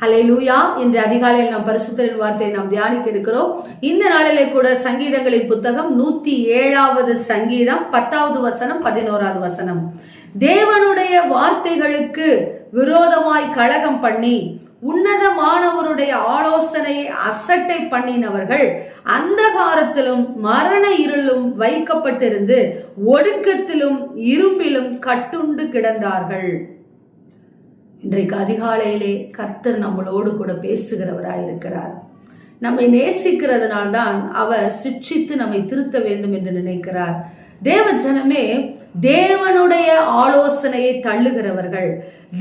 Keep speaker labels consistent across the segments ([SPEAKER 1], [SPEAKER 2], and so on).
[SPEAKER 1] ஹல்லேலூயா. இன்று அதிகாலையில் நாம் பரிசுத்தரின் வார்த்தையை நாம் தியானிக்க இருக்கிறோம். இந்த நாளிலே கூட சங்கீதங்களின் புத்தகம் 107வது சங்கீதம் 10வது வசனம் 11வது வசனம். தேவனுடைய வார்த்தைகளுக்கு விரோதமாய் கலகம் பண்ணி உன்னதமானவருடைய ஆலோசனையை அசட்டை பண்ணினவர்கள் அந்தகாரத்திலும் மரண இருளும் வைக்கப்பட்டிருந்து ஒடுக்கத்திலும் இரும்பிலும் கட்டுண்டு கிடந்தார்கள். இன்றைக்கு அதிகாலையிலே கர்த்தர் நம்மளோடு கூட பேசுகிறவராயிருக்கிறார். நம்மை நேசிக்கிறதுனால்தான் அவர் சிட்சித்து நம்மை திருத்த வேண்டும் என்று நினைக்கிறார். தேவ ஜனமே, தேவனுடைய ஆலோசனையை தள்ளுகிறவர்கள்,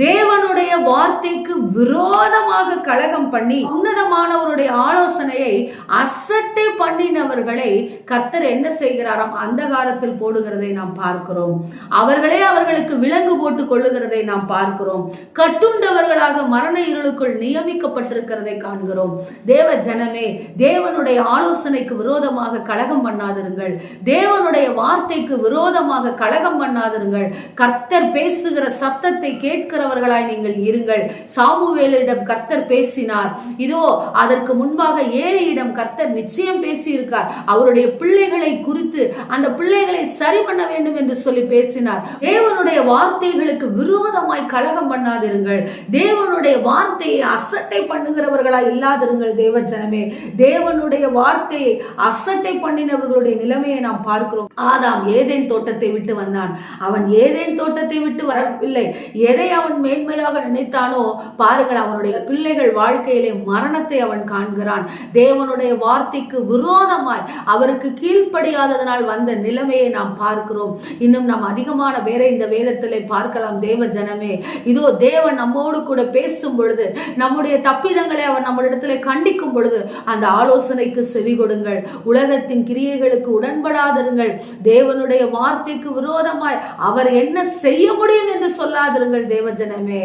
[SPEAKER 1] தேவனுடைய வார்த்தைக்கு விரோதமாக கலகம் பண்ணி உன்னதமானவருடைய ஆலோசனையை அசட்டை பண்ணினவர்களை கர்த்தர் என்ன செய்கிறாராம்? அந்தகாரத்தில் போடுகிறதை நாம் பார்க்கிறோம். அவர்களே அவர்களுக்கு விலங்கு போட்டு கொள்ளுகிறதை நாம் பார்க்கிறோம். கட்டுண்டவர்களாக மரண இருளுக்குள் நியமிக்கப்பட்டிருக்கிறதை காண்கிறோம். தேவ ஜனமே, தேவனுடைய ஆலோசனைக்கு விரோதமாக கலகம் பண்ணாதிருங்கள். தேவனுடைய வார்த்தைக்கு விரோதமாக கலகம் பண்ணாதிருங்கள். கர்த்தர் பேசுகிற சத்தத்தை கேட்கிறவர்களாய் நீங்கள் இருங்கள். சாமுவேலிடம் கர்த்தர் பேசினார். இதோ அதற்கு முன்பாக ஏலியிடம் கர்த்தர் நிச்சயம் பேசியிருக்கார். அவருடைய பிள்ளைகளை குறித்து அந்த பிள்ளைகளை சரி பண்ண வேண்டும் என்று சொல்லி பேசினார். தேவனுடைய வார்த்தைகளுக்கு விரோதமாய் கலகம் பண்ணாதிருங்கள். தேவனுடைய வார்த்தையை அசட்டை பண்ணுகிறவர்களாய் இல்லாதிருங்கள். தேவ ஜனமே, தேவனுடைய வார்த்தையை அசட்டை பண்ணினவர்களுடைய நிலைமையை நாம் பார்க்கிறோம். ஆதாம் ஏதேன் தோட்டத்தை விட்டு வந்தான். அவன் ஏதேன் தோட்டத்தை விட்டு வரவில்லை. எதை அவன் மேன்மையாக நினைத்தானோ பாருங்கள், அவனுடைய பிள்ளைகள் வாழ்க்கையிலே மரணத்தை அவன் காண்கிறான். தேவனுடைய வார்த்தைக்கு விரோதமாய் அவருக்கு கீழ்ப்படியாததனால் வந்த நிலைமையை நாம் பார்க்கிறோம். இன்னும் நாம் அதிகமான பேரை இந்த வேதத்திலே பார்க்கலாம். தேவ ஜனமே, இதோ தேவன் நம்மோடு கூட பேசும் பொழுது, நம்முடைய தப்பிதங்களை அவர் நம்மிடத்திலே கண்டிக்கும் பொழுது அந்த ஆலோசனைக்கு செவி கொடுங்கள். உலகத்தின் கிரியைகளுக்கு உடன்படாதிருங்கள். தேவனுடைய வார்த்தைக்கு விரோதமாய் அவர் என்ன செய்ய முடியும் என்று சொல்லாதிருங்கள். தேவஜனமே,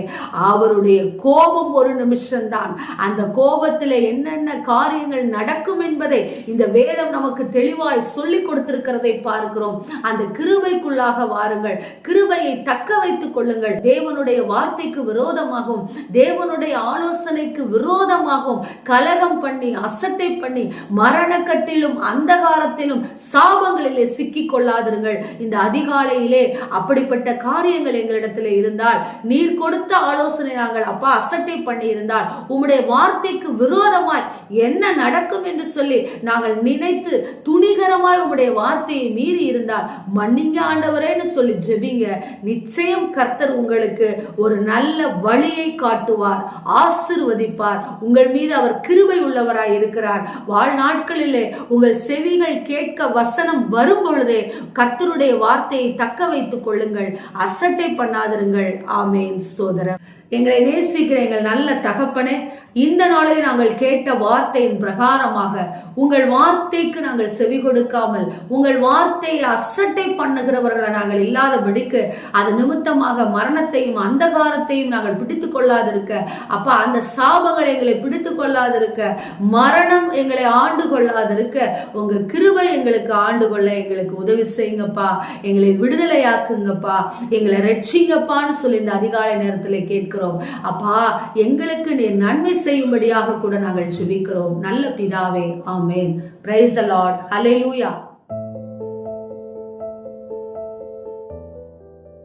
[SPEAKER 1] அவருடைய கோபம் ஒரு நிமிஷம்தான். அந்த கோபத்திலே என்னென்ன காரியங்கள் நடக்கும் என்பதை இந்த வேதம் நமக்கு தெளிவாய் சொல்லிக் கொடுத்திருக்கிறதை பார்க்கிறோம். அந்த கிருபைக்குள்ளாக வாருங்கள். கிருபையை தக்க வைத்துக் கொள்ளுங்கள். தேவனுடைய வார்த்தைக்கு விரோதமாகவும் தேவனுடைய ஆலோசனைக்கு விரோதமாகவும் கலகம் பண்ணி அசட்டை பண்ணி மரணக்கட்டிலும் அந்தகாரத்திலும் சாபங்களிலே சிக்கிக் கொள்ளாதிருங்கள். இந்த அதிகாலையிலே அப்படிப்பட்ட காரியங்கள் எங்களிடத்தில் இருந்தால், நீர் கொடுத்த ஆலோசனை நாங்கள் அப்பா அசட்டை பண்ணி இருந்தால், உம்முடைய வார்த்தைக்கு விரோதமாய் என்ன நடக்கும் என்று சொல்லி நாங்கள் நினைத்து துணிகரமாய் உம்முடைய வார்த்தையை மீறி இருந்தால் மன்னிங்க ஆண்டவரேன்னு சொல்லி ஜெபிங்க. நிச்சயம் கர்த்தர் உங்களுக்கு ஒரு நல்ல வழியை காட்டுவார், ஆசீர்வதிப்பார். உங்கள் மீது அவர் கிருபை உள்ளவராய் இருக்கிறார். வாழ்நாட்களிலே உங்கள் செவிகள் கேட்க வசனம் வரும் பொழுதே கர்த்தருடைய வார்த்தையை தக்க வைத்துக் கொள்ளுங்கள். அசட்டை பண்ணாதிருங்கள். ஆமேன். ஸ்தோத்திரம். எங்களை நேசிக்கிற எங்கள் நல்ல தகப்பனே, இந்த நாளில் நாங்கள் கேட்ட வார்த்தையின் பிரகாரமாக உங்கள் வார்த்தைக்கு நாங்கள் செவி கொடுக்காமல் உங்கள் வார்த்தையை அசட்டை பண்ணுகிறவர்களை நாங்கள் இல்லாதபடிக்கு அது நிமித்தமாக மரணத்தையும் அந்தகாரத்தையும் நாங்கள் பிடித்துக் கொள்ளாதிருக்க, அப்பா அந்த சாபங்களை எங்களை பிடித்துக் கொள்ளாதிருக்க, மரணம் எங்களை ஆண்டு கொள்ளாதிருக்க, உங்க கிருபை எங்களுக்கு ஆண்டு கொள்ள எங்களுக்கு உதவி செய்யுங்கப்பா. எங்களை விடுதலையாக்குங்கப்பா, எங்களை ரட்சிங்கப்பான்னு சொல்லி இந்த அதிகாலை நேரத்தில் கேட்கிறோம். அப்பா, எங்களுக்கு நீர் நன்மை செய்யும்படியாக கூட நாங்கள் ஜெபிக்கிறோம். நல்ல பிதாவே, ஆமென். Praise the Lord. ஹல்லேலூயா.